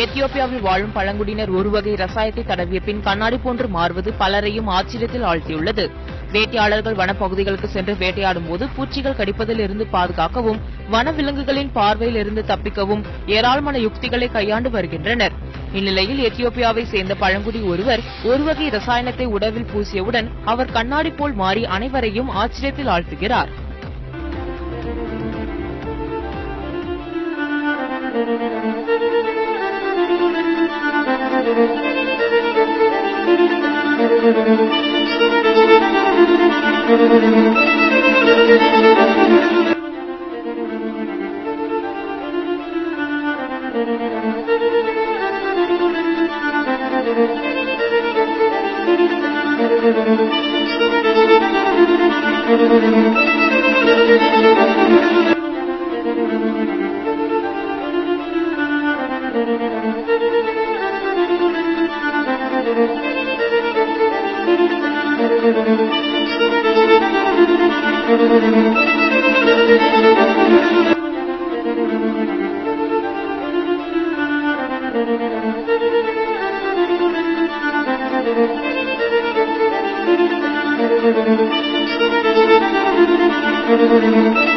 எத்தியோப்பியாவில் வாழும் பழங்குடியினர் ஒருவகை ரசாயத்தை தடவிய பின் கண்ணாடி போன்று மாறுவது பலரையும் ஆச்சரியத்தில் ஆழ்த்தியுள்ளது. வேட்டையாளர்கள் வனப்பகுதிகளுக்கு சென்று வேட்டையாடும் போது பூச்சிகள் கடிப்பதில் இருந்து பாதுகாக்கவும் வனவிலங்குகளின் பார்வையில் இருந்து தப்பிக்கவும் ஏராளமான யுக்திகளை கையாண்டு வருகின்றனர். இந்நிலையில் எத்தியோப்பியாவை சேர்ந்த பழங்குடி ஒருவர் ஒருவகை ரசாயனத்தை உடலில் பூசியவுடன் அவர் கண்ணாடி போல் மாறி அனைவரையும் ஆச்சரியத்தில் ஆழ்த்துகிறார். Thank you.